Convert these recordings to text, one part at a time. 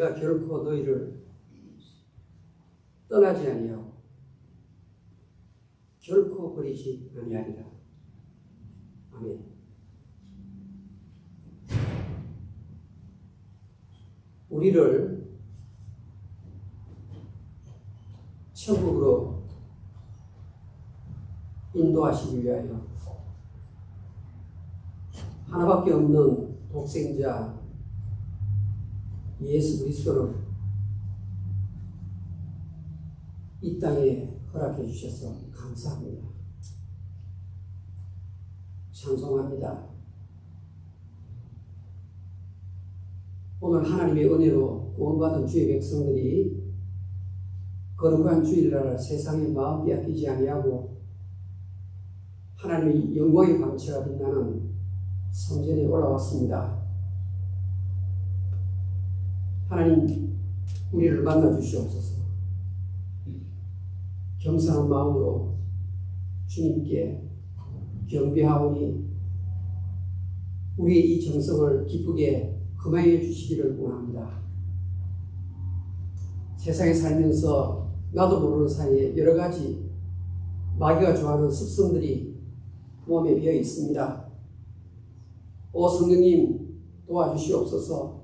내가 결코 너희를 떠나지 아니하고 결코 버리지 아니하리라. 아멘. 우리를 천국으로 인도하시기 위하여 하나밖에 없는 독생자 예수 그리스도를 이 땅에 허락해 주셔서 감사합니다. 찬송합니다. 오늘 하나님의 은혜로 구원받은 주의 백성들이 거룩한 주일날 세상에 마음 빼앗기지 아니하고 하나님의 영광의 광채가 빛나는 성전에 올라왔습니다. 하나님, 우리를 만나 주시옵소서. 겸손한 마음으로 주님께 경배하오니 우리의 이 정성을 기쁘게 금하여 주시기를 원합니다. 세상에 살면서 나도 모르는 사이에 여러 가지 마귀가 좋아하는 습성들이 몸에 배어 있습니다. 오 성령님, 도와주시옵소서.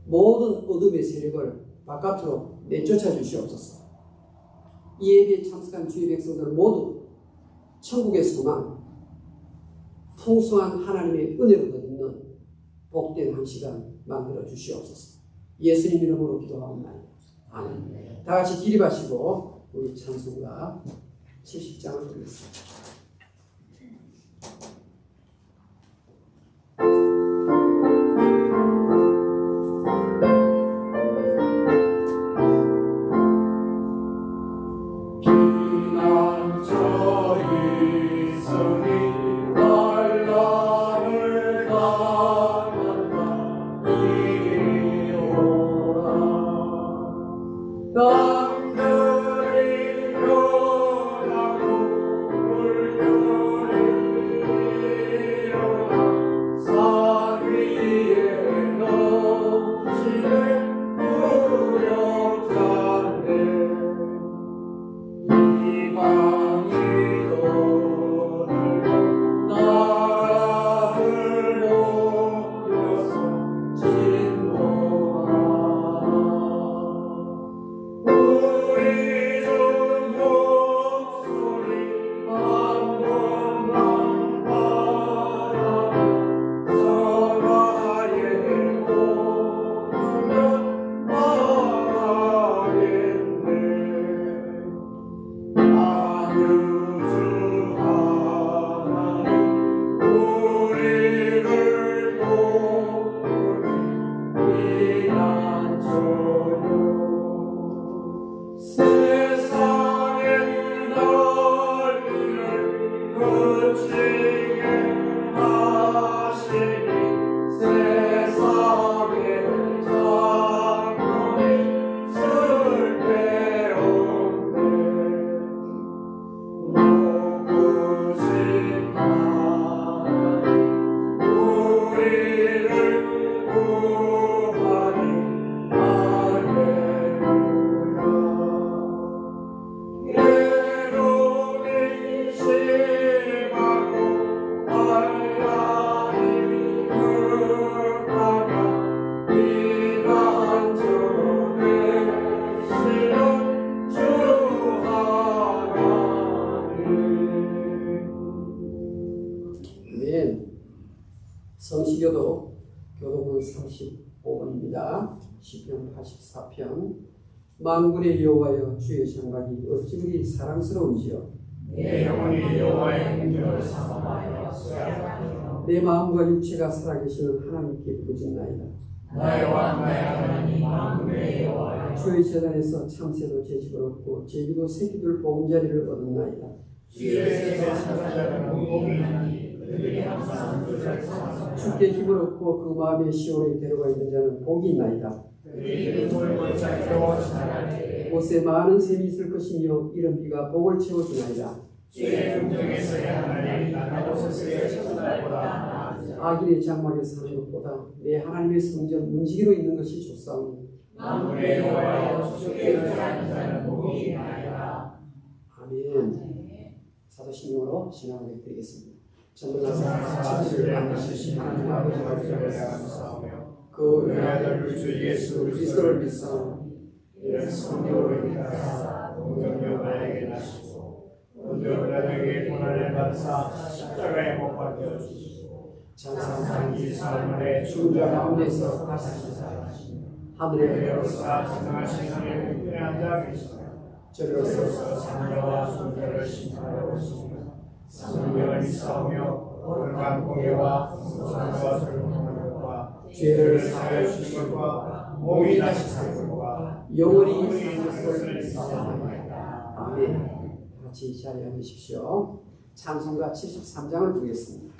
모든 어둠의 세력을 바깥으로 내쫓아 주시옵소서. 이 예배에 참석한 주의 백성들 모두 천국의 소망, 풍성한 하나님의 은혜를 거듭는 복된 한 시간 만들어 주시옵소서. 예수님 이름으로 기도하옵나이다. 아멘. 다 같이 기립하시고 우리 찬송가 70장을 드리겠습니다. 성시교도 교도본 35번입니다. 시편 84편. 만군의 여호와여, 주의 장막이 어찌 그리 사랑스러운지요. 내 영혼이 여호와의 공주를 사모하여 쇠하며 내 마음과 육체가 살아계시는 하나님께 부르짖나이다. 나의 왕 나의 하나님 만군의 여호와여 주의 재단에서 참새도 제집을 얻고 제비도 새끼들 보금자리를 얻었나이다. 주의 세상 사자는 복이 있나니 그들이 항상 주를 찾아서 주께 힘을 얻고 그 마음의 시온에 데려가 있는 자는 복이 있나이다. 그들이 눈물 살펴 지나갈 때에 곳에 많은 샘이 있을 것이며 이른 비가 복을 채워주나이다. 주의 궁정에서의 하나님 나는 곳에서의 천사보다 악인의 장막에 사는 것보다 내 하나님의 성전 문지기로 있는 것이 좋사오니 만군의 여호와여 주께 의지하는 자는 복이 있나이다. 아멘. 사도신경으로 신앙을 드리겠습니다. 전능하사 천지를 만드신 하나님 아버지를 감사하며 그 우리 아들 주 예수 그리스도를 믿사오니 이런 성령으로 인하사 동정녀 나에게 나시고 온전 나에게 고난을 받사 십자가에 못 박혀 주시고 장사한지 사흘만에 죽은 자 가운데서 다시 살아나시며 하늘에 내려오사 전능하신 하나님 우편에 앉아 계시며 저리로서 상녀와 손녀를 심판하고 오시며 성령을 믿사오며 오늘간 공예와 성산과 설명하는 것과 죄를 사하여 주시는 것과 몸이 다시 사는 것과 영원히 사는 것을 믿사옵나이다. 아멘. 같이 자리에 앉으십시오. 찬송가 73장을 부르겠습니다.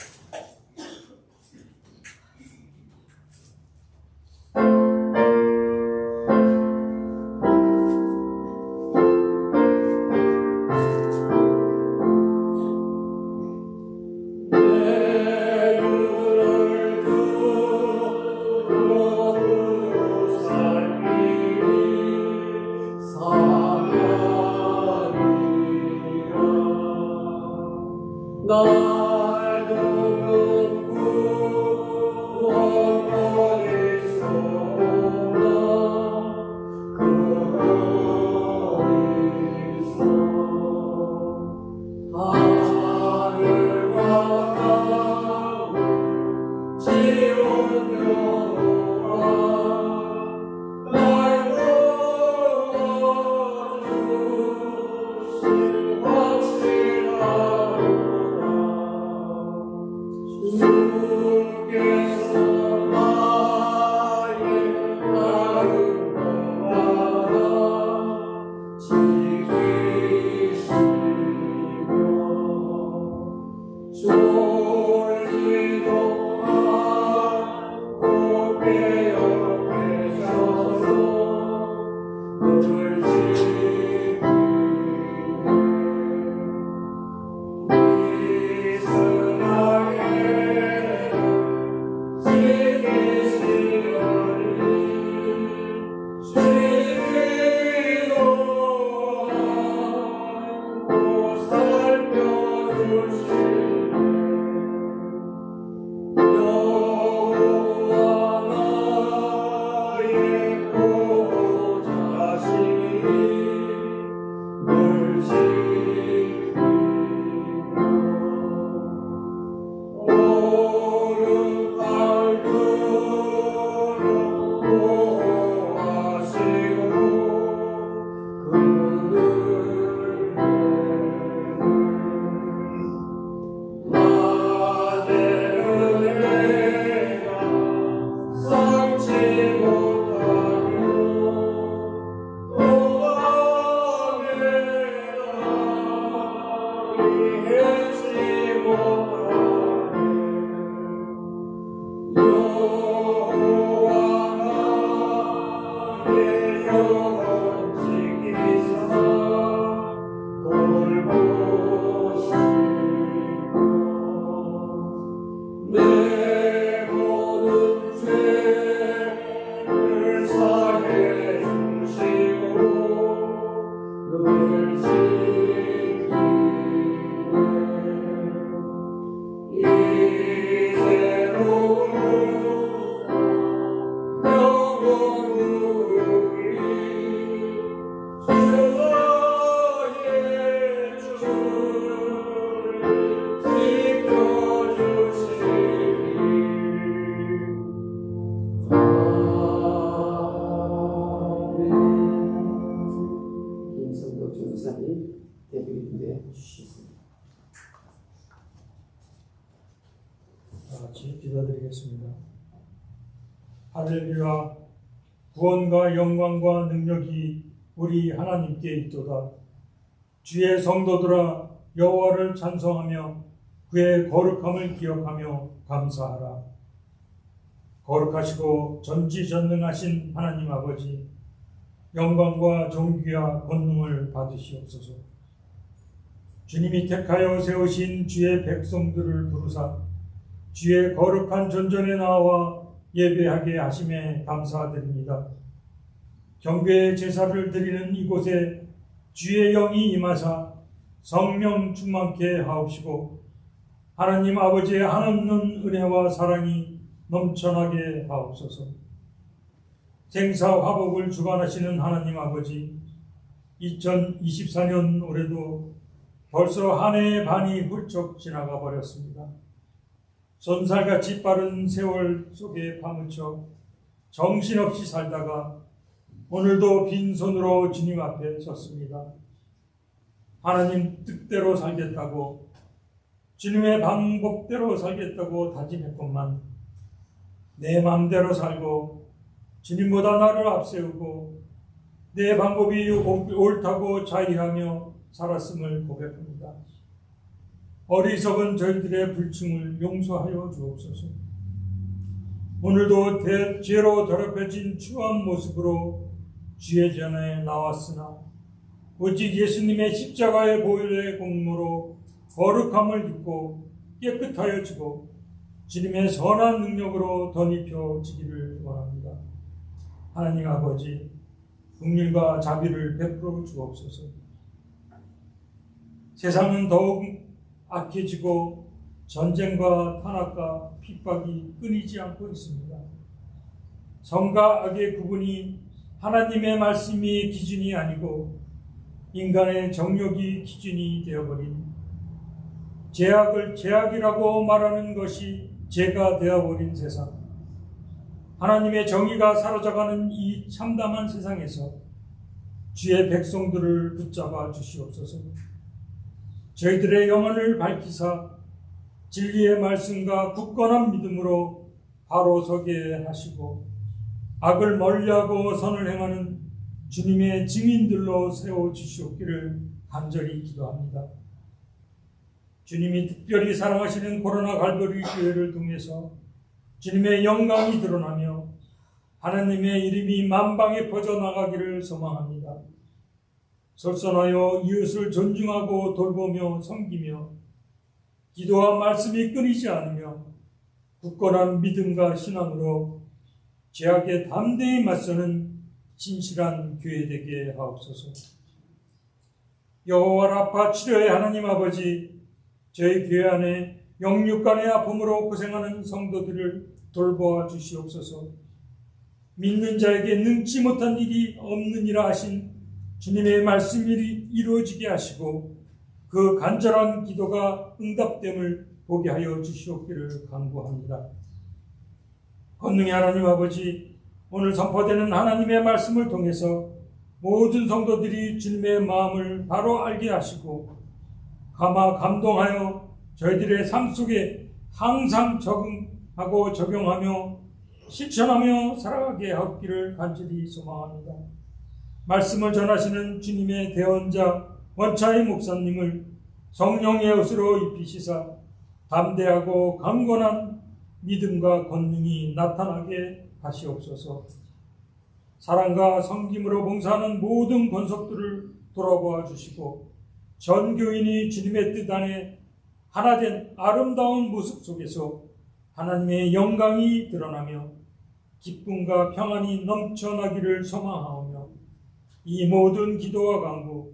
할렐루야. 구원과 영광과 능력이 우리 하나님께 있도다. 주의 성도들아, 여호와를 찬송하며 그의 거룩함을 기억하며 감사하라. 거룩하시고 전지전능하신 하나님 아버지, 영광과 존귀와 권능을 받으시옵소서. 주님이 택하여 세우신 주의 백성들을 부르사 주의 거룩한 전전에 나와 예배하게 하심에 감사드립니다. 경배의 제사를 드리는 이곳에 주의 영이 임하사 성령 충만케 하옵시고 하나님 아버지의 한없는 은혜와 사랑이 넘쳐나게 하옵소서. 생사화복을 주관하시는 하나님 아버지, 2024년 올해도 벌써 한 해의 반이 훌쩍 지나가 버렸습니다. 손살같이 빠른 세월 속에 파묻혀 정신없이 살다가 오늘도 빈손으로 주님 앞에 섰습니다. 하나님 뜻대로 살겠다고, 주님의 방법대로 살겠다고 다짐했건만 내 마음대로 살고 주님보다 나를 앞세우고 내 방법이 옳다고 자의하며 살았음을 고백합니다. 어리석은 저희들의 불충을 용서하여 주옵소서. 오늘도 죄로 더럽혀진 추한 모습으로 주의 전에 나왔으나 오직 예수님의 십자가의 보혈의 공로로 거룩함을 입고 깨끗하여지고 주님의 선한 능력으로 덧입혀지기를 원합니다. 하나님 아버지, 긍휼과 자비를 베풀어 주옵소서. 세상은 더욱 악해지고 전쟁과 탄압과 핍박이 끊이지 않고 있습니다. 선과 악의 구분이 하나님의 말씀이 기준이 아니고 인간의 정욕이 기준이 되어버린, 죄악을 죄악이라고 말하는 것이 죄가 되어버린 세상, 하나님의 정의가 사라져가는 이 참담한 세상에서 주의 백성들을 붙잡아 주시옵소서. 저희들의 영혼을 밝히사 진리의 말씀과 굳건한 믿음으로 바로 서게 하시고 악을 멀리하고 선을 행하는 주님의 증인들로 세워주시옵기를 간절히 기도합니다. 주님이 특별히 사랑하시는 코로나 갈보리 교회를 통해서 주님의 영광이 드러나며 하나님의 이름이 만방에 퍼져나가기를 소망합니다. 솔선하여 이웃을 존중하고 돌보며 섬기며 기도와 말씀이 끊이지 않으며 굳건한 믿음과 신앙으로 죄악에 담대히 맞서는 진실한 교회 되게 하옵소서. 여호와 라파 치료의 하나님 아버지, 저희 교회 안에 영육간의 아픔으로 고생하는 성도들을 돌보아 주시옵소서. 믿는 자에게 능치 못한 일이 없느니라 하신 주님의 말씀이 이루어지게 하시고 그 간절한 기도가 응답됨을 보게 하여 주시옵기를 간구합니다. 권능의 하나님 아버지, 오늘 선포되는 하나님의 말씀을 통해서 모든 성도들이 주님의 마음을 바로 알게 하시고 감동하여 저희들의 삶 속에 항상 적응하고 적용하며 실천하며 살아가게 하기를 간절히 소망합니다. 말씀을 전하시는 주님의 대언자 원차의 목사님을 성령의 옷으로 입히시사 담대하고 강건한 믿음과 권능이 나타나게 하시옵소서. 사랑과 섬김으로 봉사하는 모든 권속들을 돌아보아 주시고 전 교인이 주님의 뜻 안에 하나된 아름다운 모습 속에서 하나님의 영광이 드러나며 기쁨과 평안이 넘쳐나기를 소망하오며 이 모든 기도와 간구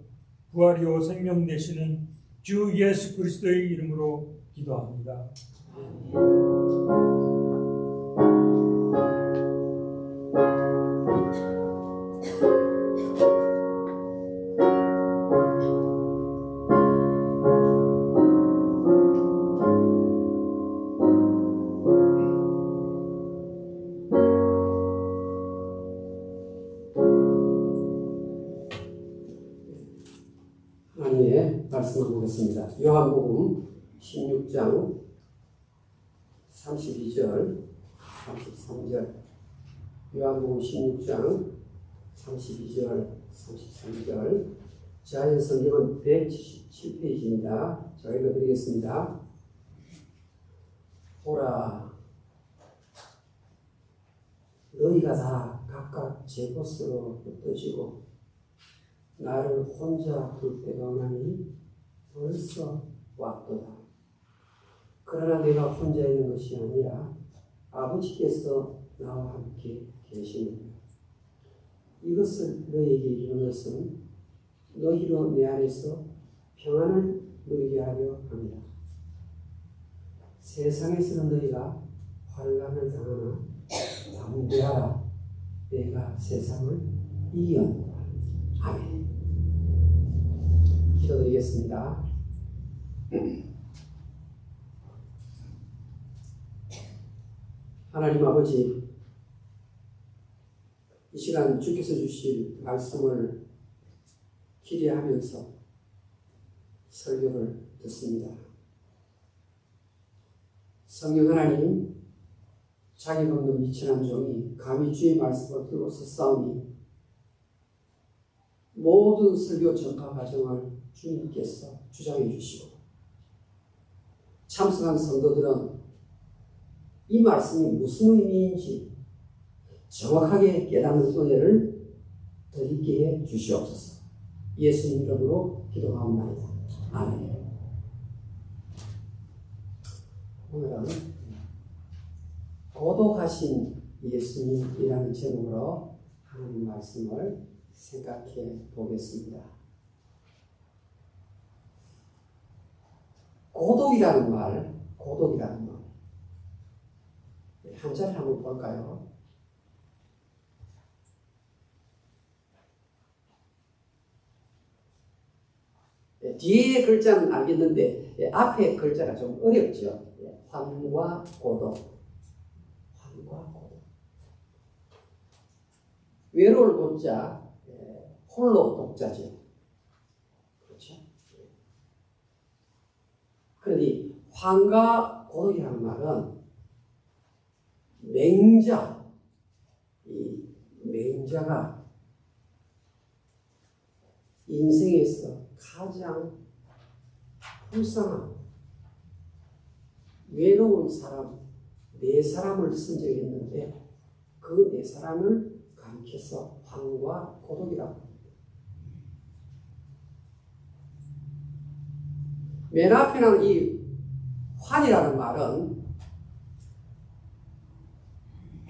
부활이요 생명 되시는 주 예수 그리스도의 이름으로 기도합니다. 하나님의 말씀을 보겠습니다. 요한복음 16장 32절, 33절 요한복음 16장 32절, 33절. 제한 성경은 177페이지입니다. 제가 읽어드리겠습니다. 보라, 너희가 다 각각 제 곳으로 흩어지고 나를 혼자 둘 때가 오나니 벌써 왔도다. 그러나 내가 혼자 있는 것이 아니라 아버지께서 나와 함께 계시느니라. 이것을 너희에게 이르는 것은 너희로 내 안에서 평안을 누리게 하려 합니다. 세상에서는 너희가 환난을 당하나 담대하라. 내가 세상을 이겼노라. 아멘. 기도드리겠습니다. 하나님 아버지, 이 시간 주께서 주실 말씀을 기대하면서 설교를 듣습니다. 성령 하나님, 자격 없는 미천한 종이 감히 주의 말씀을 들고 섰사오니 모든 설교 전파 과정을 주님께서 주장해 주시고 참석한 성도들은 이 말씀이 무슨 의미인지 정확하게 깨닫는 은혜를 드리게 해 주시옵소서. 예수님 이름으로 기도하옵나이다. 아멘. 오늘은 고독하신 예수님이라는 제목으로 하나님 말씀을 생각해 보겠습니다. 고독이라는 말, 한자를 한번 볼까요? 뒤에 글자는 알겠는데 앞에 글자가 좀 어렵죠. 환과 고독. 외로울 고자, 홀로 독자죠. 그렇죠? 그러니 환과 고독이라는 말은 맹자, 이 맹자가 인생에서 가장 불쌍한 외로운 사람, 네 사람을 선정했는데 그 네 사람을 가리켜서 환과 고독이라고 합니다. 맨 앞에는 이 환이라는 말은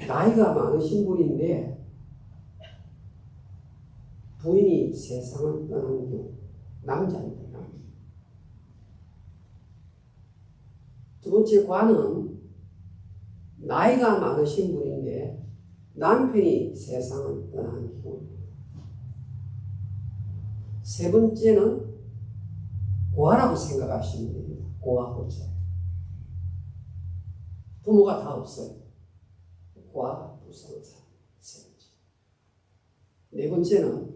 나이가 많으신 분인데 부인이 세상을 떠나는 경우, 남자입니다. 두 번째 관은 나이가 많으신 분인데 남편이 세상을 떠나는 경우입니다. 세 번째는 고아라고 생각하시면 됩니다. 고아 호자. 부모가 다 없어요. 고아가 불쌍한 사람. 세 번째. 네 번째는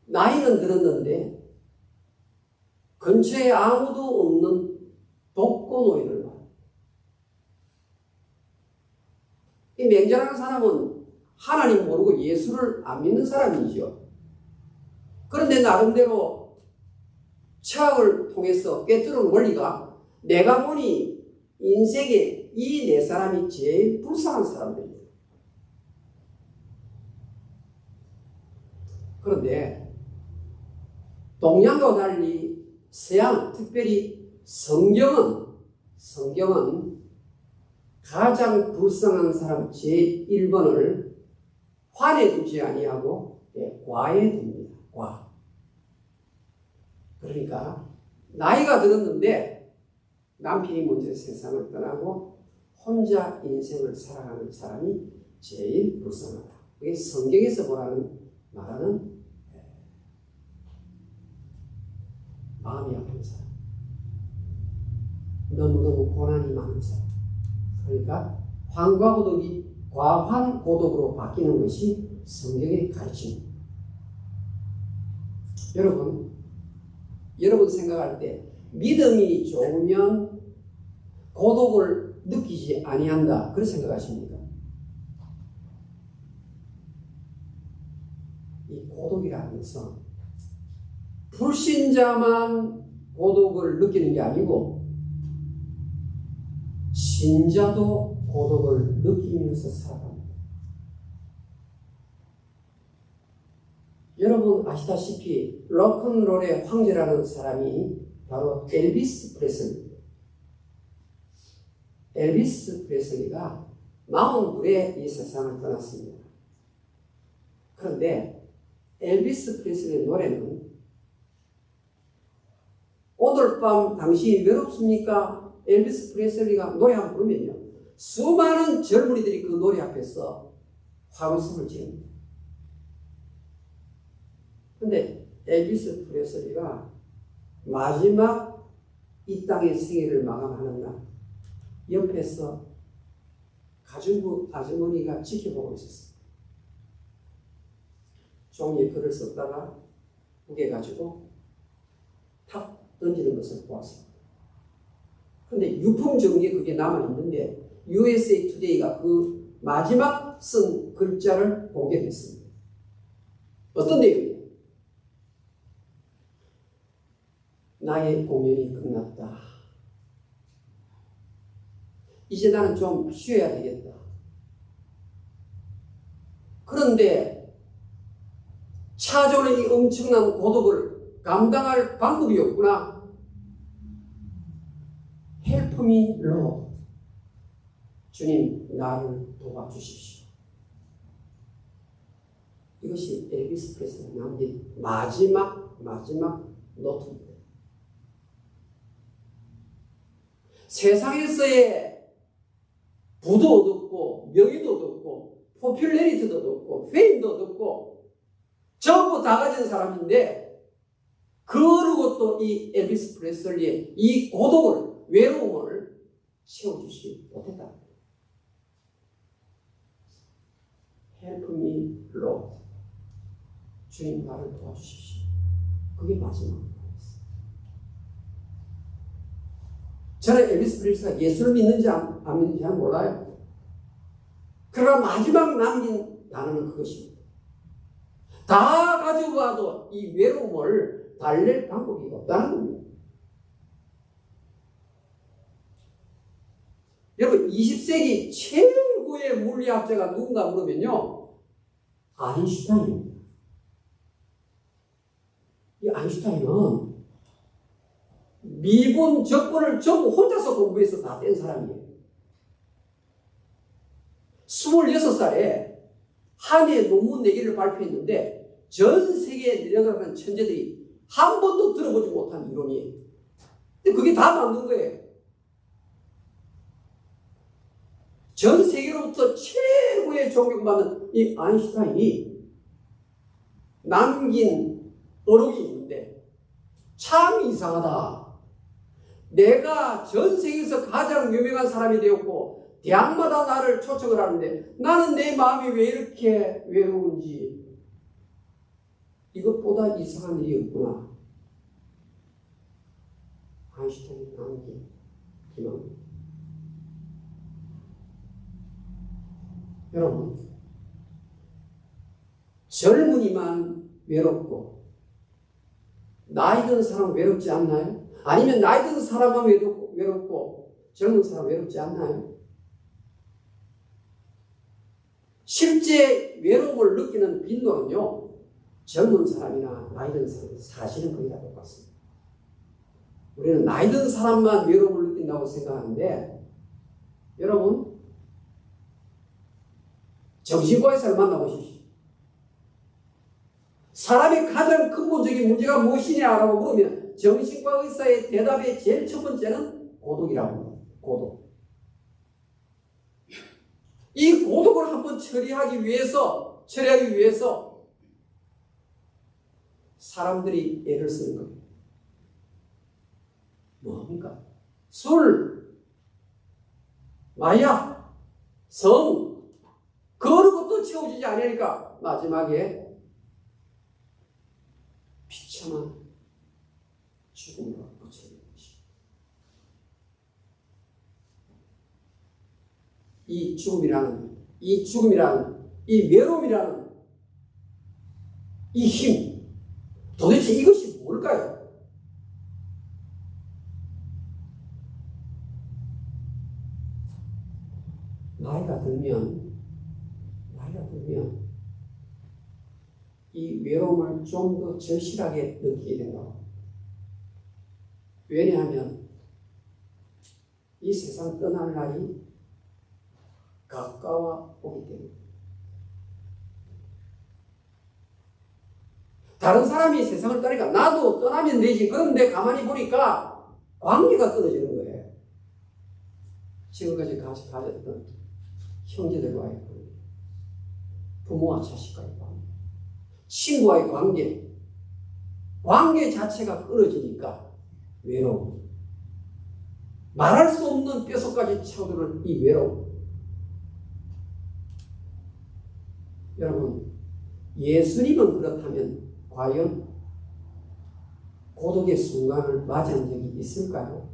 나이는 들었는데 근처에 아무도 없는 독거노인을 말합니다. 이 맹자라는 사람은 하나님 모르고 예수를 안 믿는 사람이죠. 그런데 나름대로 철학을 통해서 꿰뚫은 원리가 내가 보니 인생에 이 네 사람이 제일 불쌍한 사람들이에요. 그런데 동양과 달리 서양, 특별히 성경은 가장 불쌍한 사람 제1번을 환에 두지 아니하고 과에 둡니다. 과. 그러니까 나이가 들었는데 남편이 먼저 세상을 떠나고 혼자 인생을 살아가는 사람이 제일 불쌍하다. 이게 성경에서 말하는 마음이 아픈 사람. 너무너무 고난이 많은 사람. 그러니까 환과 고독이 과환 고독으로 바뀌는 것이 성경의 가르침입니다. 여러분 생각할 때 믿음이 좋으면 고독을 느끼지 아니한다. 그렇게 생각하십니까? 이 고독이라는 것은 불신자만 고독을 느끼는 게 아니고 신자도 고독을 느끼면서 살아갑니다. 여러분 아시다시피 록큰롤의 황제라는 사람이 바로 엘비스 프레슬리입니다. 엘비스 프레슬리가 42에 이 세상을 떠났습니다. 그런데 엘비스 프레슬리의 노래는 오늘 밤 당신이 외롭습니까? 엘비스 프레슬리가 노래 한번 부르면요, 수많은 젊은이들이 그 노래 앞에서 화음성을 지릅니다. 그런데 엘비스 프레슬리가 마지막 이 땅의 생애를 마감하는 날 옆에서 가정부 아주머니가 지켜보고 있었어요. 종이에 글을 썼다가 우겨가지고 탁 던지는 것을 보았습니다. 그런데 유품 정리에 그게 남아있는데 USA Today가 그 마지막 쓴 글자를 공개했습니다. 어떤 내용이에요? 나의 공연이 끝났다. 이제 나는 좀 쉬어야 되겠다. 그런데 찾아오는 이 엄청난 고독을 감당할 방법이 없구나. Help me, Lord. 주님, 나를 도와주십시오. 이것이 엘비스 프레슬리가 남긴 마지막 노트입니다. 세상에서의 부도 얻었고 명예도 얻었고 포퓰레리티도 얻었고 페임도 얻었고 전부 다 가진 사람인데 그러고 또 이 엘비스 프레슬리의 이 고독을, 외로움을 채워주지 못했다. Help me, Lord. 주님, 나를 도와주십시오. 그게 마지막 말이었어요. 저는 엘비스 프레슬리가 예수를 믿는지 안 믿는지 잘 몰라요. 그러나 마지막 남긴 단어는 그것입니다. 다 가지고 와도 이 외로움을 달랠 방법이 없다는 겁니다. 여러분 20세기 최고의 물리학자가 누군가 물으면요, 아인슈타인입니다. 이 아인슈타인은 미분 적분을 전부 혼자서 공부해서 다 뗀 사람이에요. 26살에 한 해 논문 4개를 발표했는데 전 세계에 내려가는 천재들이 한 번도 들어보지 못한 이론이에요. 근데 그게 다 맞는 거예요. 전 세계로부터 최고의 존경받는 이 아인슈타인이 남긴 어록이 있는데 참 이상하다. 내가 전 세계에서 가장 유명한 사람이 되었고 대학마다 나를 초청을 하는데 나는 내 마음이 왜 이렇게 외로운지, 이것보다 이상한 일이 없구나. 아인슈타인이 남긴 기록입니다. 여러분, 젊은이만 외롭고 나이 든 사람 외롭지 않나요? 아니면 나이 든 사람만 외롭고 젊은 사람 외롭지 않나요? 실제 외로움을 느끼는 빈도는요, 젊은 사람이나 나이 든 사람 사실은 거의 다 똑같습니다. 우리는 나이 든 사람만 외로움을 느낀다고 생각하는데, 여러분 정신과 의사를 만나보십시오. 사람의 가장 근본적인 문제가 무엇이냐라고 물으면 정신과 의사의 대답의 제일 첫 번째는 고독이라고 합니다. 고독. 이 고독을 한번 처리하기 위해서 사람들이 애를 쓰는 겁니다. 뭡니까? 술, 마약, 성, 그런 것도 채워지지 않으니까 마지막에 비참한 죽음으로 끝이는 것입니다. 이 죽음이라는, 이 외로움이라는 이 힘, 도대체 이것이 뭘까요? 나이가 들면 이 외로움을 좀 더 절실하게 느끼게 된다. 왜냐하면 이 세상 떠날 날이 가까워 오기 때문에. 다른 사람이 세상을 떠나니까 나도 떠나면 되지. 그런데 가만히 보니까 관계가 끊어지는 거예요. 지금까지 같이 가졌던 형제들과의 관계, 부모와 자식과의 관계, 친구와의 관계 자체가 끊어지니까 외로움, 말할 수 없는 뼛속까지 차오르는 이 외로움. 여러분, 예수님은 그렇다면 과연 고독의 순간을 맞이한 적이 있을까요?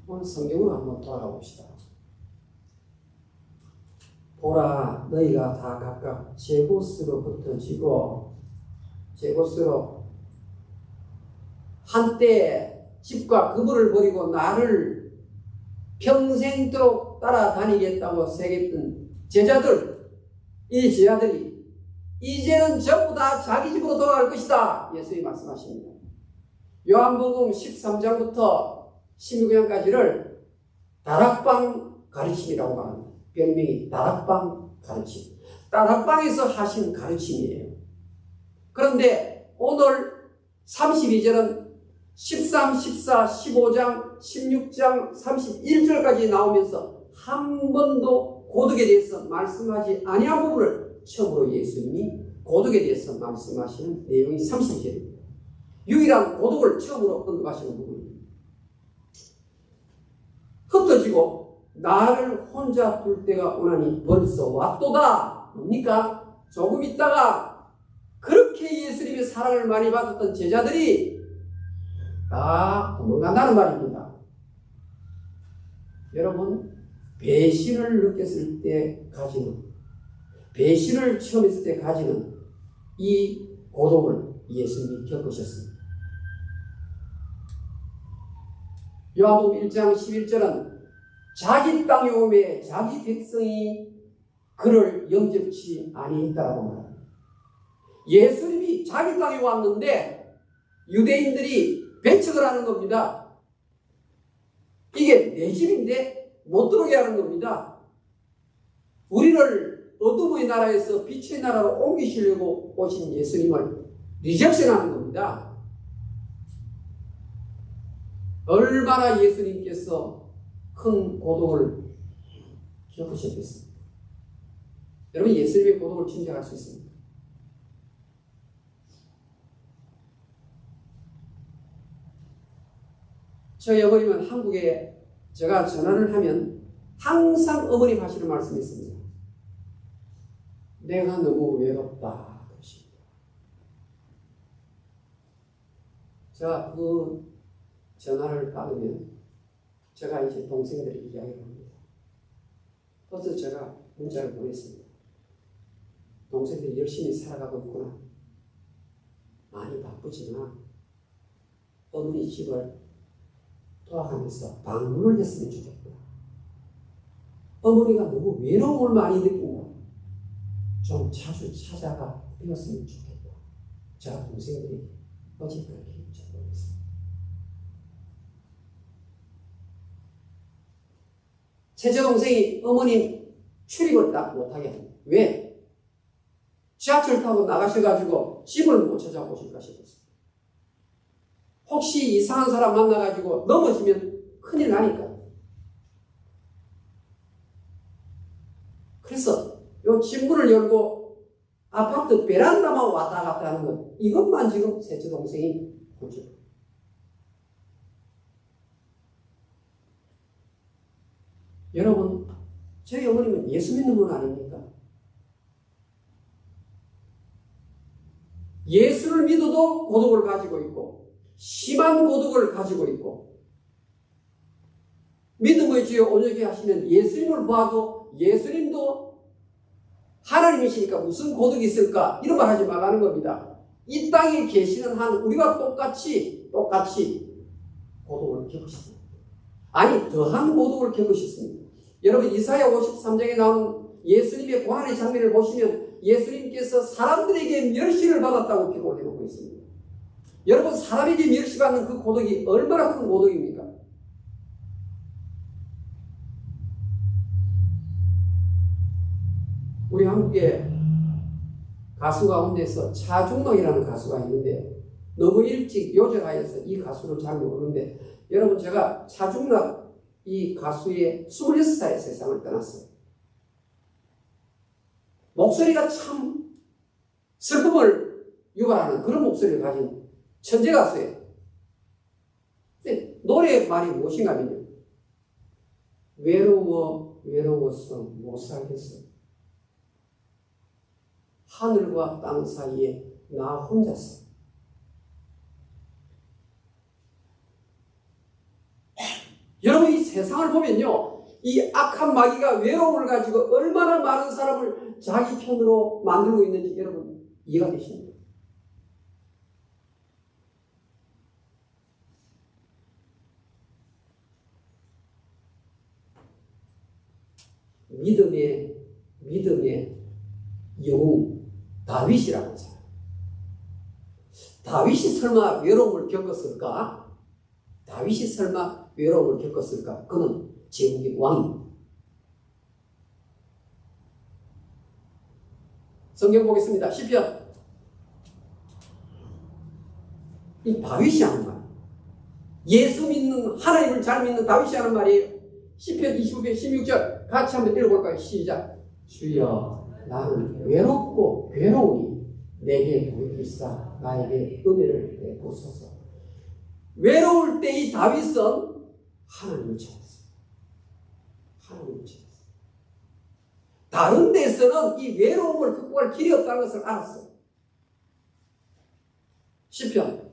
오늘 성경으로 한번 돌아가 봅시다. 보라, 너희가 다 각각 제 곳으로부터 지고 제 곳으로 한때 집과 그물을 버리고 나를 평생도록 따라다니겠다고 새겼던 제자들, 이 제자들이 이제는 전부 다 자기 집으로 돌아갈 것이다. 예수님이 말씀하십니다. 요한복음 13장부터 16장까지를 다락방 가르침이라고 말합니다. 별명이 다락방 가르침. 다락방에서 하신 가르침이에요. 그런데 오늘 32절은 13, 14, 15장, 16장, 31절까지 나오면서 한 번도 고독에 대해서 말씀하지 아니한 부분을 처음으로 예수님이 고독에 대해서 말씀하시는 내용이 30절입니다. 유일한 고독을 처음으로 언급하시는 부분입니다. 흩어지고 나를 혼자 둘 때가 오나니 벌써 왔도다. 뭡니까? 조금 있다가 그렇게 예수님의 사랑을 많이 받았던 제자들이 다 도망간다는 말입니다. 여러분, 배신을 느꼈을 때 가지는, 배신을 처음 했을 때 가지는 이 고독을 예수님이 겪으셨습니다. 요한복음 1장 11절은 자기 땅에 오매 자기 백성이 그를 영접치 아니했다라고 말합니다. 예수님이 자기 땅에 왔는데 유대인들이 배척을 하는 겁니다. 이게 내 집인데 못 들어오게 하는 겁니다. 우리를 어둠의 나라에서 빛의 나라로 옮기시려고 오신 예수님을 리젝션하는 겁니다. 얼마나 예수님께서 큰 고독을 겪으셨겠습니까? 여러분, 예수님의 고독을 짐작할 수 있습니다. 저희 어머님은 한국에 제가 전화를 하면 항상 어머님 하시는 말씀이 있습니다. 내가 너무 외롭다 그러십니다. 제가 그 전화를 받으면 제가 이제 동생들이 이야기를 합니다. 그래서 제가 문자를 보냈습니다. 동생들이 열심히 살아가고 있구나. 많이 바쁘지만 어머니 집을 도와가면서 방문을 했으면 좋겠구나. 어머니가 너무 외로움을 많이 느낀다. 좀 자주 찾아가 뵈었으면 좋겠다. 제가 동생들이 어제 그렇게 보냈습니다. 셋째 동생이 어머님 출입을 딱 못하게 합니다. 왜? 지하철 타고 나가셔가지고 집을 못 찾아오실까 싶었어요. 혹시 이상한 사람 만나가지고 넘어지면 큰일 나니까. 그래서 요 집문을 열고 아파트 베란다만 왔다 갔다 하는 것, 이것만 지금 셋째 동생이 고쳐. 여러분, 저희 어머님은 예수 믿는 분 아닙니까? 예수를 믿어도 고독을 가지고 있고 심한 고독을 가지고 있고, 믿음의 주여 온전히 하시는 예수님을 봐도 예수님도 하나님이시니까 무슨 고독이 있을까? 이런 말 하지 말라는 겁니다. 이 땅에 계시는 한 우리가 똑같이 고독을 겪으십니다. 아니, 더한 고독을 겪으셨습니다. 여러분, 이사야 53장에 나오는 예수님의 고난의 장면을 보시면 예수님께서 사람들에게 멸시를 받았다고 기록을 해놓고 있습니다. 여러분, 사람에게 멸시받는 그 고독이 얼마나 큰 고독입니까? 우리 한국에 가수 가운데서 차중록이라는 가수가 있는데 너무 일찍 요절하여서 이 가수를 잘 모르는데, 여러분, 제가 차중록 이 가수의 26살에 세상을 떠났어요. 목소리가 참 슬픔을 유발하는 그런 목소리를 가진 천재 가수예요. 근데 노래의 말이 무엇인가 하면요, 외로워서 못 살겠어. 하늘과 땅 사이에 나 혼자서. 여러분, 이 세상을 보면요, 이 악한 마귀가 외로움을 가지고 얼마나 많은 사람을 자기 편으로 만들고 있는지 여러분 이해가 되십니까? 믿음의 영웅 다윗이라는 사람. 다윗이 설마 외로움을 겪었을까? 다윗이 설마 외로움을 겪었을까? 그는 제국의 왕입니다. 성경 보겠습니다. 시편. 이 다윗이 하는 말. 예수 믿는, 하나님을 잘 믿는 다윗이 하는 말이에요. 시편 25편 16절 같이 한번 읽어볼까요? 시작. 주여, 나는 외롭고 괴로우니 내게 보이시사 나에게 은혜를 베푸소서. 외로울 때 이 다윗은 하나님을 찾았어요. 하나님을 찾았어요. 다른 데서는 이 외로움을 극복할 길이 없다는 것을 알았어요. 시편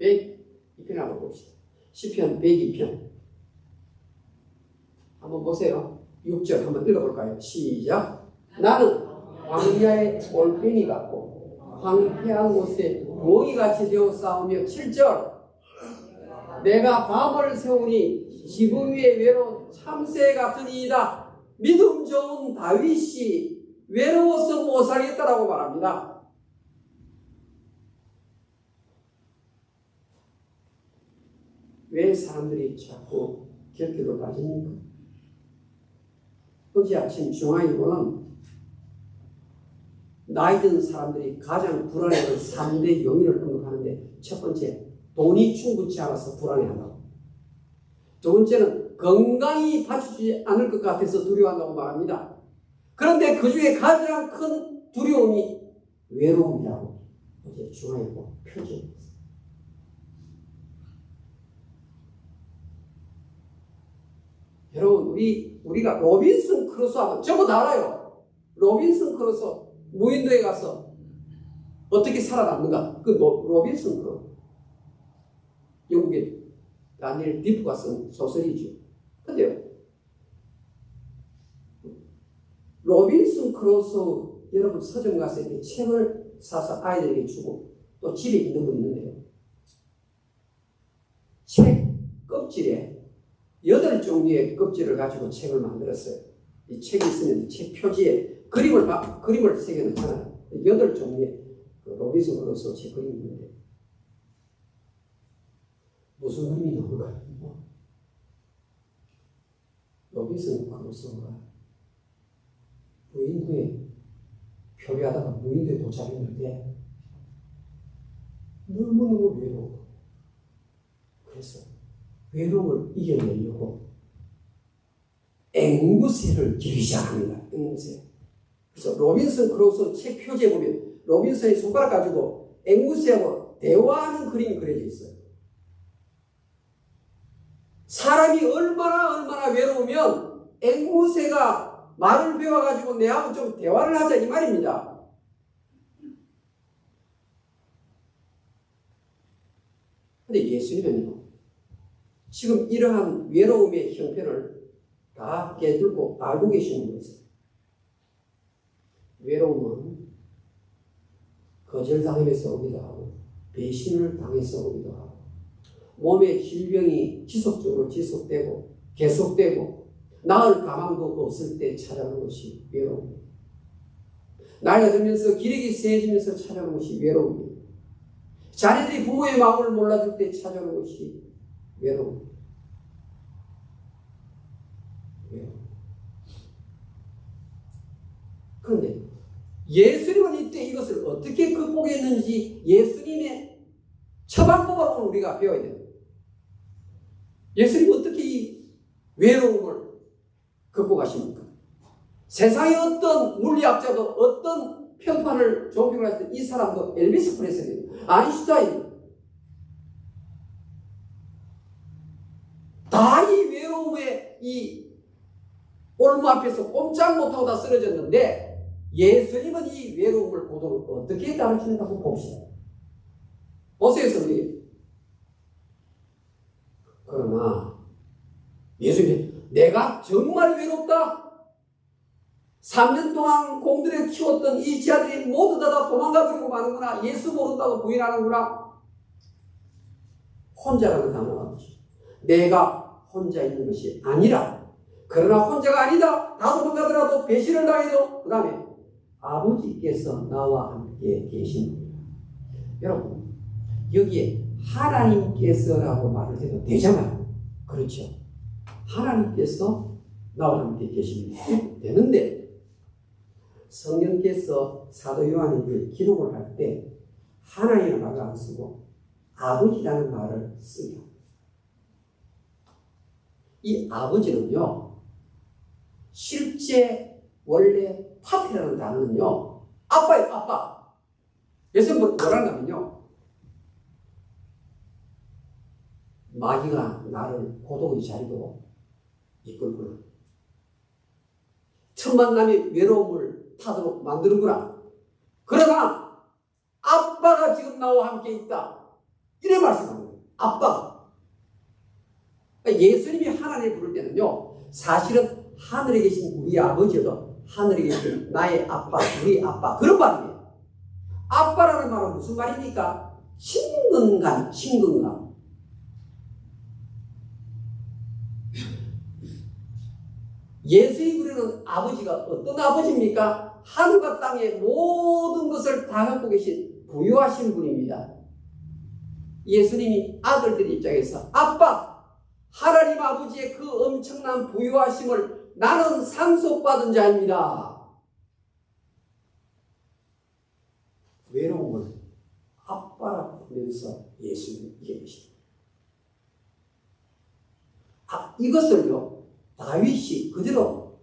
102편 한번 봅시다. 시편 102편 한번 보세요. 6절 한번 읽어볼까요? 시작. 나는 광야의 올빼미 같고 황폐한 곳에 몽이같이 되어 싸우며. 7절. 내가 밤을 세우니 지붕 위에 외로운 참새 같으니이다. 믿음 좋은 다윗이 외로워서 못 살겠다라고 말합니다. 왜 사람들이 자꾸 곁길로 빠집니까? 어제 아침 중앙일보는 나이 든 사람들이 가장 불안해하는 3대 요인을 언급하는데, 첫 번째, 돈이 충분치 않아서 불안해한다고. 두 번째는 건강이 받쳐주지 않을 것 같아서 두려워한다고 말합니다. 그런데 그 중에 가장 큰 두려움이 외로움이라고 어제 중앙일보 표지했습니다. 여러분, 우리가 로빈슨 크루소 하면 전부 다 알아요. 로빈슨 크루소 무인도에 가서 어떻게 살아남는가? 그 로빈슨 크루소, 영국의 다니엘 디프가 쓴 소설이죠. 근데요, 로빈슨 크루소 여러분 서점 가서 이렇게 책을 사서 아이들에게 주고 또 집에 있는 분 있는데요, 책 껍질에 8종류의 껍질을 가지고 책을 만들었어요. 이 책이 있으면 책 표지에 그림을 새겨놓잖아요. 8종류의 그 로빈슨 크루소 책 그림이 있는데 무슨 그림이 나올까요? 로빈슨 크루소가 무인도에 표류하다가 무인도에 도착했는데 너무너무 외로워. 그래서 외로움을 이겨내려고 앵무새를 기르기 시작합니다. 앵무새. 그래서 로빈슨 크루소 책 표지에 보면 로빈슨의 손가락 가지고 앵무새하고 대화하는 그림이 그려져 있어요. 사람이 얼마나 외로우면 앵무새가 말을 배워가지고 내하고 좀 대화를 하자 이 말입니다. 근데 예수님은요, 지금 이러한 외로움의 형편을 다 깨뚫고 알고 계시는 분이세요. 외로움은 거절당함에서 오기도 하고 배신을 당해서 오기도 하고 몸에 질병이 지속적으로 지속되고 계속되고 나을 가망도 없을 때 찾아오는 것이 외로움입니다. 나이가 들면서 기력이 세지면서 찾아오는 것이 외로움입니다. 자녀들이 부모의 마음을 몰라줄 때 찾아오는 것이 외로움입니다. 그런데 예수님은 이때 이것을 어떻게 극복했는지 예수님의 처방법을 우리가 배워야 됩니다. 예수님은 어떻게 이 외로움을 극복하십니까? 세상의 어떤 물리학자도 어떤 평판을 종평을 했을 때 이 사람도 엘비스 프레슬리, 아인슈타인 다 이 외로움의 이 올무 앞에서 꼼짝 못하고 다 쓰러졌는데 예수님은 이 외로움을 고독을 어떻게 가르치는가 한번 봅시다. 보세요, 성경에. 그러나 예수님이 내가 정말 외롭다. 3년 동안 공들여 키웠던 이 지아들이 모두 다 도망가 버리고 마는구나. 예수 모른다고 부인하는구나. 혼자라는 단어가 없지. 내가 혼자 있는 것이 아니라, 그러나 혼자가 아니다. 다 도망가더라도 배신을 당해도 그 다음에 아버지께서 나와 함께 계십니다. 여러분, 여기에 하나님께서라고 말을 해도 되잖아요. 그렇죠? 하나님께서 나와 함께 계십니다. 되는데 성령께서 사도 요한에게 기록을 할 때 하나님의 말을 안 쓰고 아버지라는 말을 쓰요. 이 아버지는요, 실제 원래 파피라는 단어는요, 아빠예요, 아빠. 예수님은 뭐라는 하면요, 마귀가 나를 고독의 자리로 이끌구나. 첫 만남의 외로움을 타도록 만드는구나. 그러나 아빠가 지금 나와 함께 있다. 이래 말씀하는 거예요. 아빠가. 그러니까 예수님이 하나님을 부를 때는요, 사실은 하늘에 계신 우리 아버지도 하늘에 계신 나의 아빠, 우리 아빠, 그런 말이에요. 아빠라는 말은 무슨 말입니까? 친근감, 친근감. 예수의 부르는 아버지가 어떤 아버지입니까? 하늘과 땅의 모든 것을 다 갖고 계신 부유하신 분입니다. 예수님이 아들들 입장에서 아빠, 하나님 아버지의 그 엄청난 부유하심을 나는 상속받은 자입니다. 외로움을 아빠라 부르면서 예수님이 얘기하십니다. 이것을요, 다윗이 그대로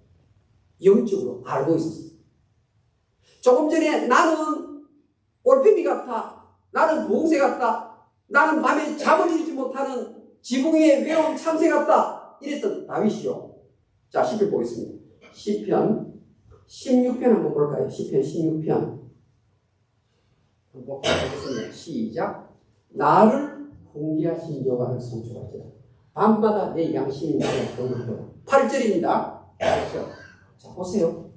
영적으로 알고 있었어요. 조금 전에 나는 올빼미 같아, 나는 부흥새 같다, 나는 밤에 잠을 이루지 못하는 지붕 위의 외로운 참새 같다, 이랬던 다윗이요. 자, 시편 보겠습니다. 시편 16편 한번 볼까요? 시편 16편 한번 보겠습니다. 시작. 나를 훈계하신 여호와를 송축하지라. 밤마다 내 양심이 나를 거두고. 8절입니다. 자, 보세요.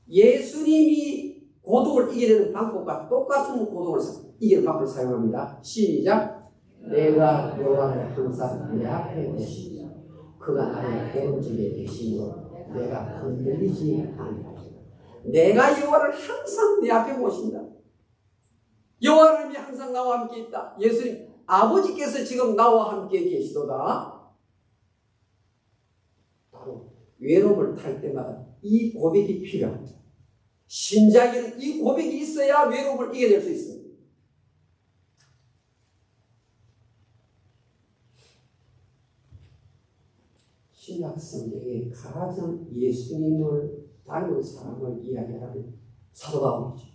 예수님이 고독을 이겨내는 방법과 똑같은 고독을 이기는 방법을 사용합니다. 시작. 내가 여호와를 항상 내 앞에 계시며 그가 나의 오른쪽에 계시므로 내가 흔들리지 아니하리라. 내가 여호와를 항상 내 앞에 모신다. 여호와님이 항상 나와 함께 있다. 예수님, 아버지께서 지금 나와 함께 계시도다. 바로 외로움을 탈 때마다 이 고백이 필요합니다. 신자에게는 이 고백이 있어야 외로움을 이겨낼 수 있습니다. 신약 성경에 가장 예수님을 닮은 사람을 이야기하는 사도 바울이죠.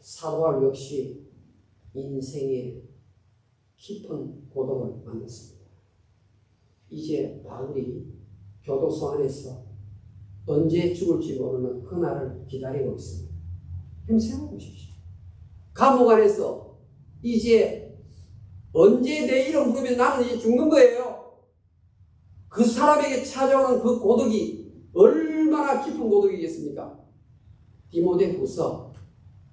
사도 바울 역시 인생의 깊은 고독을 만났습니다. 이제 바울이 교도소 안에서 언제 죽을지 모르는 그날을 기다리고 있습니다. 한번 생각해 보십시오. 감옥 안에서 이제 언제 내 이름 부르면 나는 이제 죽는 거예요. 그 사람에게 찾아오는 그 고독이 얼마나 깊은 고독이겠습니까? 디모데후서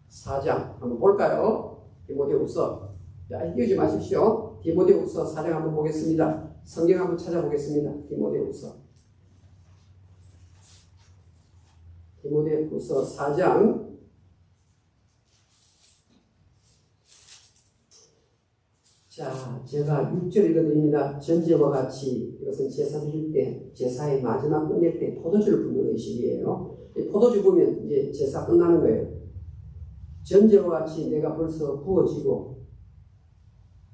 4장 한번 볼까요? 디모데후서. 자, 띄우지 마십시오. 디모데후서 4장 한번 보겠습니다. 성경 한번 찾아보겠습니다. 디모데후서 4장. 자, 제가 6절 읽어드립니다. 전제와 같이 이것은 제사 드릴 때, 제사의 마지막 끝낼 때 포도주를 붓는 의식이에요. 포도주 보면 이제 제사 끝나는 거예요. 전제와 같이 내가 벌써 부어지고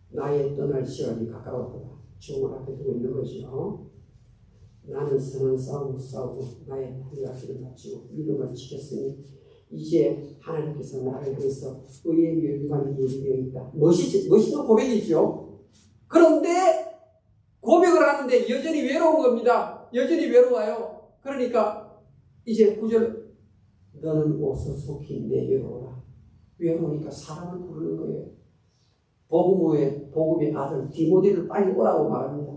나의 떠날 시간이 가까웠다. 죽음을 앞에 두고 있는 거죠. 나는 선한 싸움을 싸우고 나의 달려갈 길을 마치고 믿음을 지켰으니 이제 하나님께서 나를 위해서 의의 멸관이 예비되어 있다. 멋있는 고백이죠. 그런데 고백을 하는데 여전히 외로운 겁니다. 여전히 외로워요. 그러니까 이제 9절 너는 오서 속히 내게로 오라. 외로우니까 사람을 부르는 거예요. 복음의 아들 디모데를 빨리 오라고 말합니다.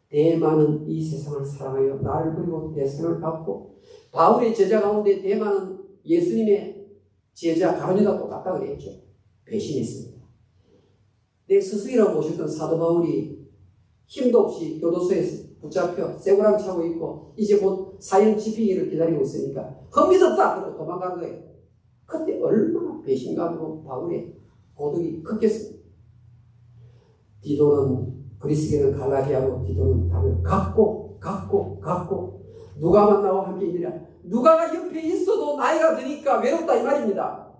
대만은 이 세상을 사랑하여 나를 버리고 내 생을 받고 바울의 제자 가운데 대만은 예수님의 제자 가론유다 똑같다 그랬죠. 배신했습니다. 내 스승이라고 모셨던 사도 바울이 힘도 없이 교도소에서 붙잡혀 쇠고랑 차고 있고 이제 곧 사형 집히기를 기다리고 있으니까 헛믿었다 그러고 도망간 거예요. 그때 얼마나 배신감으로 바울의 고독이 컸겠습니까? 디도는 그리스계는 갈라디아고 디도는 답을 갖고 누가 만나고 함께 있느냐. 누가가 옆에 있어도 나이가 드니까 외롭다 이 말입니다.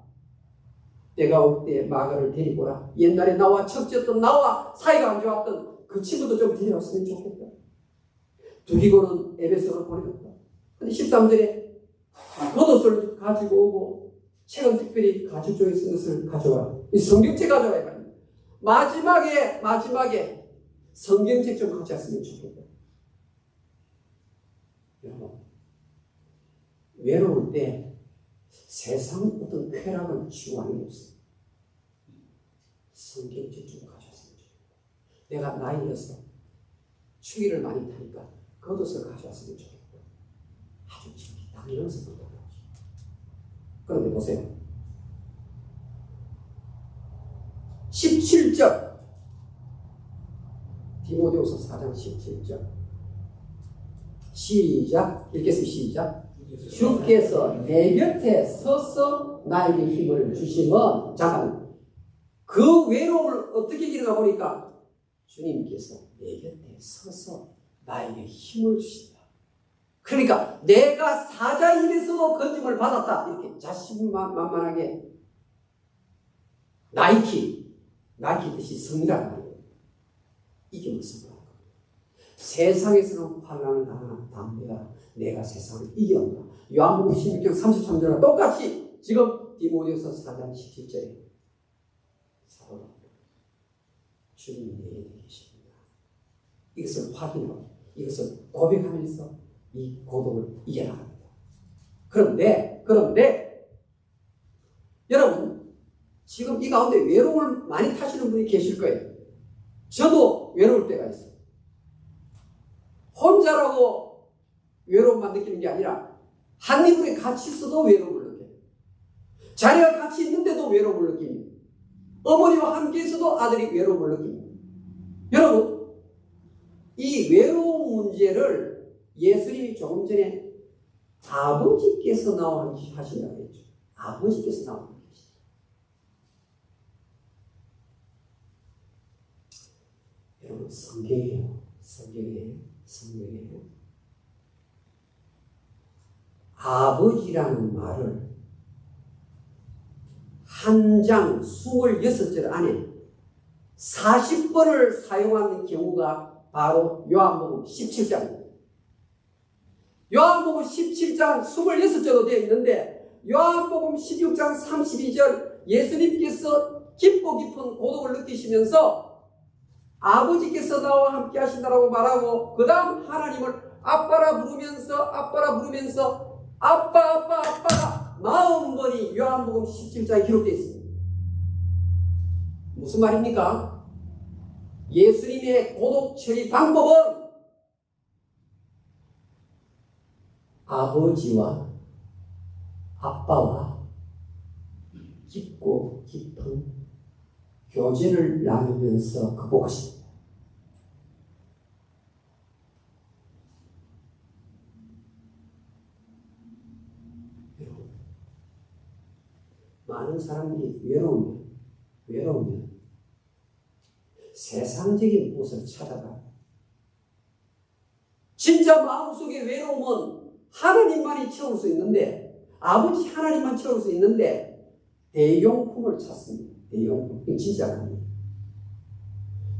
때가 올 때 마가를 데리고 오라. 옛날에 나와 척지였던 나와 사이가 안 좋았던 그 친구도 좀 데려왔으면 좋겠다. 두기고는 에베소를 보내줬다. 근데 13절에 겉옷을 가지고 오고 책은 특별히 가죽 쪽에 쓴 것을 가져와라. 이 성경책 가져와라 이 말입니다. 마지막에 성경책 좀 가져왔으면 좋겠다. 여러분, 외로울 때 세상 어떤 쾌락을 추구하는 게 없어요. 성경책 좀 가져왔으면 좋겠다. 내가 나이 들어서 추위를 많이 타니까 겉옷을 가져왔으면 좋겠다. 아주 당연해서 그렇다. 그런데 보세요. 17절 디모데후서 4장 17절 시작 읽겠습니다. 시작. 주께서 내 곁에 서서 나에게 힘을 주시면 잠깐 그 외로움을 어떻게 기르가 보니까 주님께서 내 곁에 서서 나에게 힘을 주신다. 그러니까 내가 사자의 힘에서도 건짐을 받았다. 이렇게 자신만만하게 나이키 뜻이 성이라는 말이에요. 이게 무슨 말이야? 세상에서는 환난을 당하나 담대하라. 내가 세상을 이겨온다. 요한복음 16장 33절과 똑같이 지금 디모데후서 4장 17절에 사도가 주님이 내 곁에 계십니다. 이것을 확인하고 이것을 고백하면서 이 고독을 이겨나갑니다. 그런데 여러분 지금 이 가운데 외로움을 많이 타시는 분이 계실 거예요. 저도 외로울 때가 있어요. 혼자라고 외로움만 느끼는 게 아니라 한 이불에 같이 있어도 외로움을 느껴요. 자녀가 같이 있는데도 외로움을 느낍니다. 어머니와 함께 있어도 아들이 외로움을 느낍니다. 여러분 이 외로움 문제를 예수님이 조금 전에 아버지께서 나와 하신다고 했죠. 아버지께서 나와 하신다. 여러분 성경이에요. 성경이에요. 아버지라는 말을 한 장 26절 안에 40번을 사용하는 경우가 바로 요한복음 17장입니다. 요한복음 17장 26절로 되어 있는데 요한복음 16장 32절 예수님께서 깊고 깊은 고독을 느끼시면서 아버지께서 나와 함께 하신다라고 말하고 그 다음 하나님을 아빠라 부르면서 아빠가 40번이 요한복음 17장에 기록되어 있습니다. 무슨 말입니까? 예수님의 고독 처리 방법은 아빠와 깊고 깊은 교제를 나누면서 극복하십니다. 많은 사람들이 외로우면 세상적인 곳을 찾아가요. 진짜 마음속에 외로움은 하나님만이 채울 수 있는데, 아버지 하나님만 채울 수 있는데 대용품을 찾습니다. 대용품. 이게 진짜 아닙니다.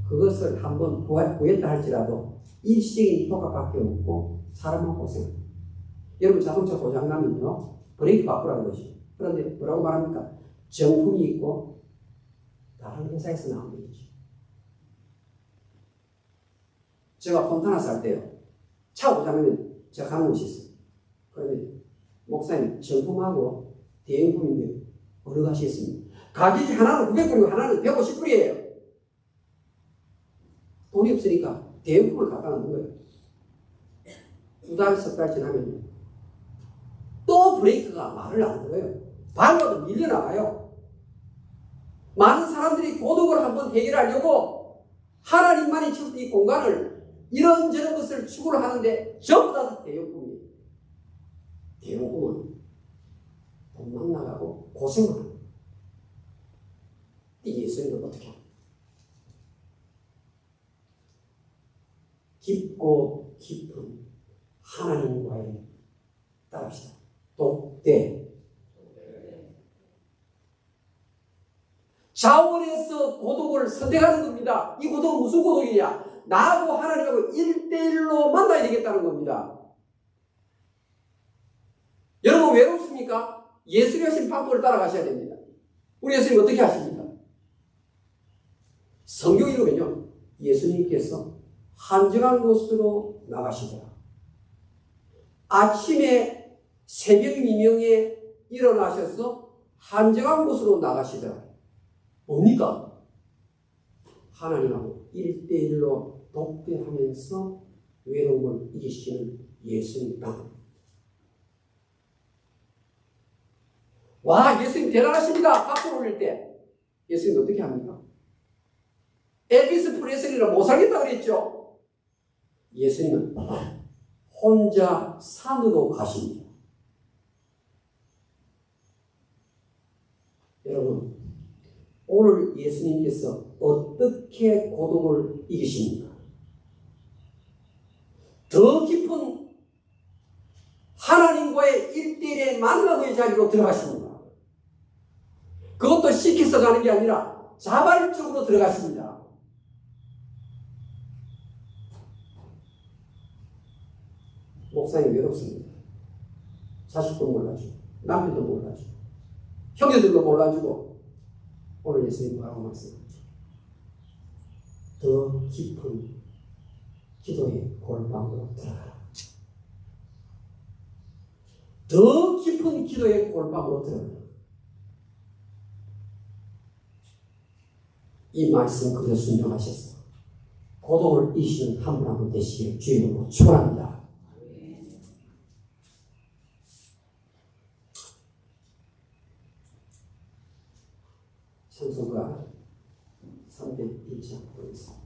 그것을 한번 구했다 할지라도 일시적인 효과밖에 없고 사람은 고생합니다. 여러분 자동차 고장나면요 브레이크 바꾸라는 것이죠. 그런데 뭐라고 말합니까? 정품이 있고 다른 회사에서 나온 거죠. 제가 폰타나 살 때요. 차 고장나면 제가 가는 곳이 있어요. 그러면 목사님 정품하고 대용품인데 어느 가시겠습니까? 가격이 하나는 900불이고 하나는 150불이에요. 돈이 없으니까 대용품을 갖다 놓는 거예요. 2달, 3달 지나면 또 브레이크가 말을 안 들어요. 밟아도 밀려나가요. 많은 사람들이 고독을 한번 해결하려고 하나님만이 주신 이 공간을 이런저런 것을 추구를 하는데 전부 다 대용품이에요. 대용품은 돈만 나가고 고생만 합니다. 이 예수님은 어떻게 합니까? 깊고 깊은 하나님과의 따릅시다. 독대. 자원에서 고독을 선택하는 겁니다. 이 고독은 무슨 고독이냐? 나하고 하나님하고 1대1로 만나야 되겠다는 겁니다. 여러분 외롭습니까? 예수님이 하신 방법을 따라가셔야 됩니다. 우리 예수님 어떻게 하십니까? 성경 읽으면요. 예수님께서 한적한 곳으로 나가시더라. 아침에 새벽 미명에 일어나셔서 한적한 곳으로 나가시더라. 뭡니까? 하나님하고 1대1로 독대하면서 외로움을 이기시는 예수님 방법. 와, 예수님 대단하십니다. 박수 올릴 때 예수님 어떻게 합니까? 엘비스 프레슬리는 못 살겠다 그랬죠. 예수님은 혼자 산으로 가십니다. 여러분, 오늘 예수님께서 어떻게 고독을 이기십니까? 더 깊은 하나님과의 1대1의 만남의 자리로 들어가십니다. 그것도 시켜서 가는 게 아니라 자발적으로 들어가십니다. 목사님 외롭습니다. 자식도 몰라주고 남편도 몰라주고 형제들도 몰라주고 오늘 예수님 뭐라고 말씀합니까? 더 깊은 기도의 골방으로 들어가라. 더 깊은 기도의 골방으로 들어가라. 이 말씀 그대로 순종하셔서 고독을 이기시는 한 분 한 분 되시기를 주의 이름으로 축원합니다. 찬송가 301장 보겠습니다.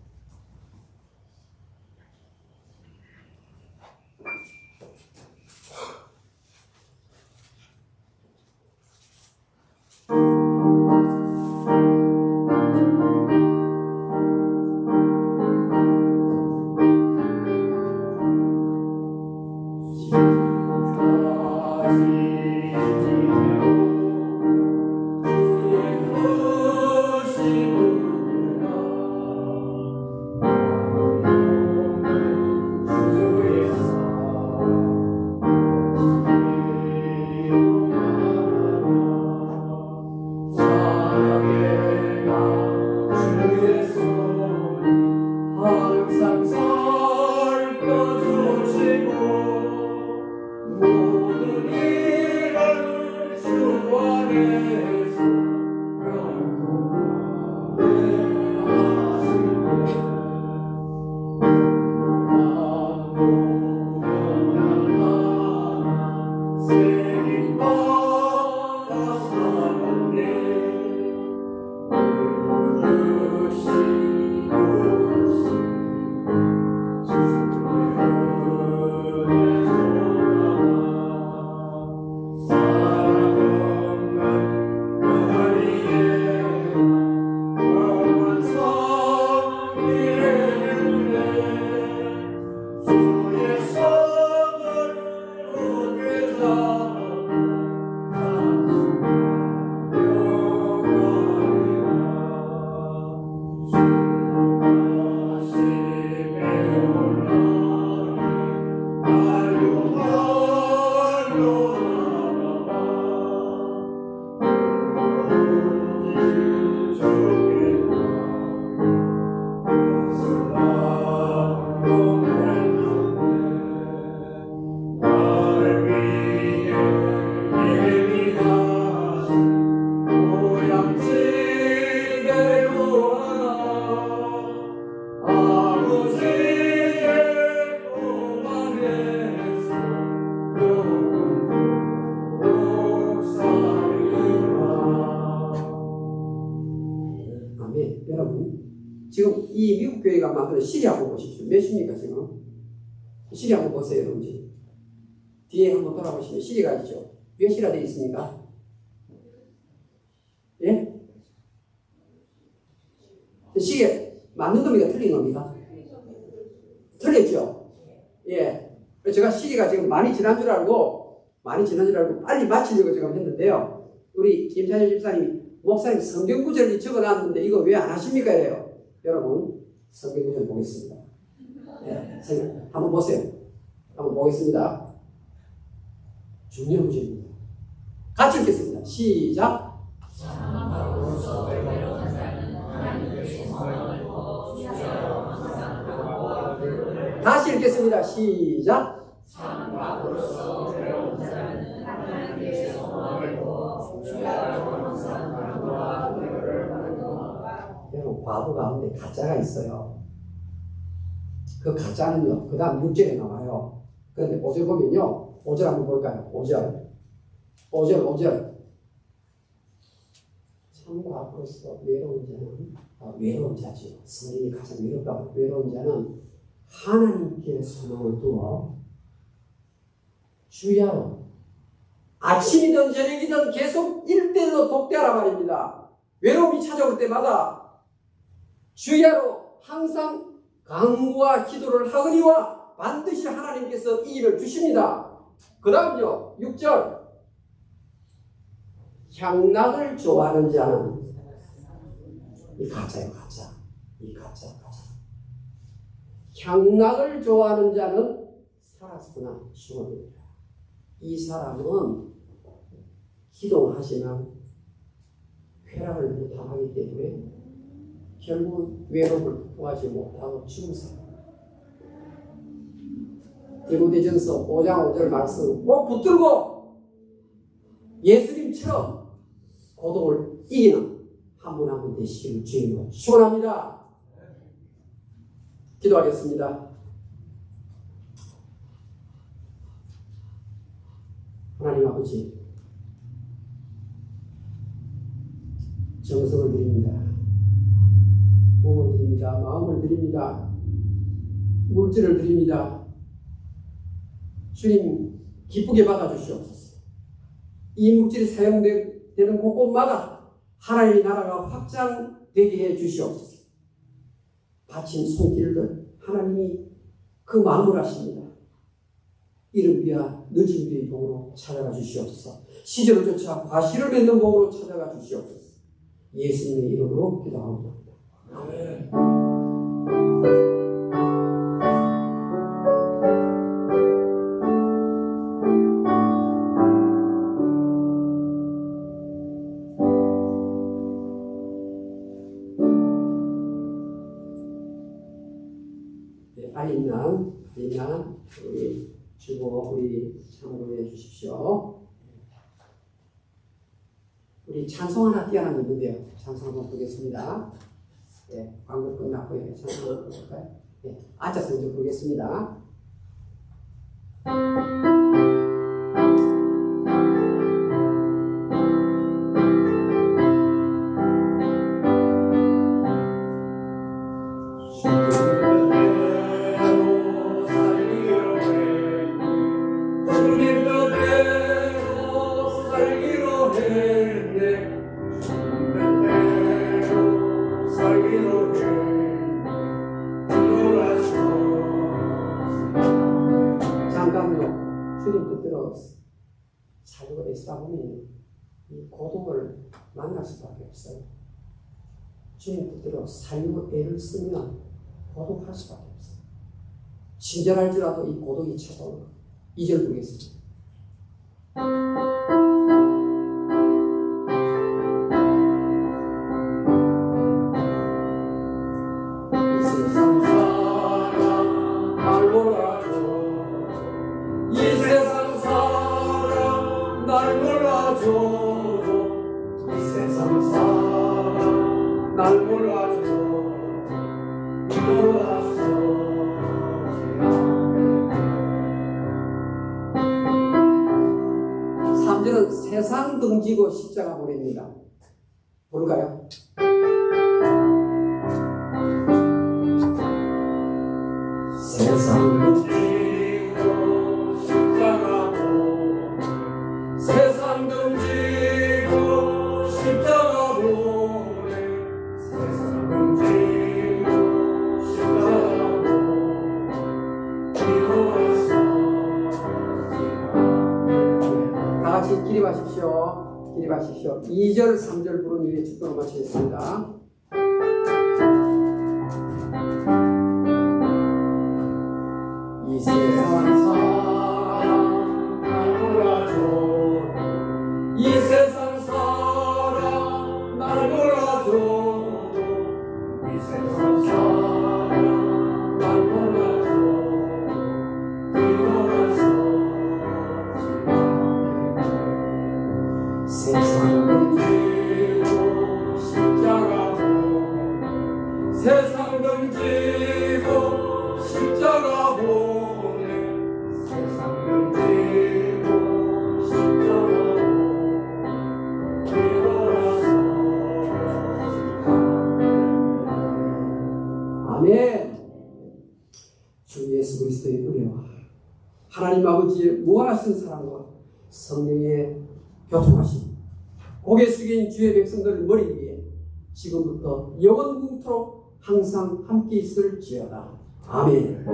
지금 이 미국 교회가 만든 시리 한번 보십시오. 몇 시입니까 지금? 시리 한번 보세요 여러분. 뒤에 한번 돌아보시면 시리가 있죠. 몇 시가 되어 있습니까? 예? 시계 맞는 겁니까? 틀린 겁니까? 틀렸죠? 예. 제가 시기가 지금 많이 지난 줄 알고 빨리 마치려고 지금 했는데요. 우리 김찬일 집사님이 목사님 성경 구절을 적어놨는데 이거 왜 안 하십니까? 이래요. 여러분 성경 구절 보겠습니다. 예. 한번 보세요. 한번 보겠습니다. 중요한 구절입니다. 같이 읽겠습니다. 시작. 다시 읽겠습니다. 시작. 여러분 과부 가운데 가짜가 있어요. 그 가짜는요. 그 다음 6절에 나와요. 그런데 5절 보면요. 5절 한번 볼까요? 5절. 참 과부로서 외로운 자는 외로운 자죠. 성인이 가장 외로운 자는 하나님께 소망을 두어 주야로 아침이든 저녁이든 계속 일대일로 독대하라 말입니다. 외로움이 찾아올 때마다 주야로 항상 간구와 기도를 하거니와 반드시 하나님께서 이익을 주십니다. 그 다음요 6절 향락을 좋아하는 자는 이 가짜예요. 가짜. 향락을 좋아하는 자는 살았으나 죽었느니라. 이 사람은 기도하지만 쾌락을 못 당하기 때문에 결국은 외로움을 구하지 못하고 죽은 사람. 디모데전서 5장 5절 말씀 꼭 붙들고 예수님처럼 고독을 이기는 한 분 한 분 되시기를 주님으로 축원합니다. 기도하겠습니다. 하나님 아버지, 정성을 드립니다. 몸을 드립니다. 마음을 드립니다. 물질을 드립니다. 주님 기쁘게 받아주시옵소서. 이 물질이 사용되는 곳곳마다 하나님의 나라가 확장되게 해 주시옵소서. 바친 손길들 하나님이 그 마음을 하십니다. 이른 비야 늦은 비의 복으로 찾아가 주시옵소서. 시절을 쫓아 과실을 맺는 복으로 찾아가 주시옵소서. 예수님의 이름으로 기도합니다. 아멘. 알림란 우리 주고 우리 참고해 주십시오. 우리 찬송 하나 띄어놓은 있는데요. 찬송 한번 보겠습니다. 네, 광고 끝났고요. 찬송 한번 볼까요? 네, 앉아서 이제 보겠습니다. 살고 있다 보니 이 고독을 만날 수밖에 없어요. 주님 뜻대로 살고 애를 쓰면 고독할 수밖에 없어요. 친절할지라도 이 고독이 찾아오는 것. 2절 보겠습니다. 세상 등지고 십자가 보냅니다. 볼까요? 마십시오. 2절, 3절 부른 후에 축도를 마치겠습니다. 이 세상 사람 날 몰아줘. 이 세상 사람 날 몰아줘. 이 세상 사람 날 몰아줘. 세상은 지고 십자가 보네. 세상은 지고 십자가 보네. 세상은 지고 십자가 보네. 기도라서 아멘. 주 예수 그리스도의 은혜와 하나님 아버지의 무한하신 사랑과 성령의 교통하심, 고개 숙인 주의 백성들 머리 위에 지금부터 영원토록 항상 함께 있을지어다. 아멘.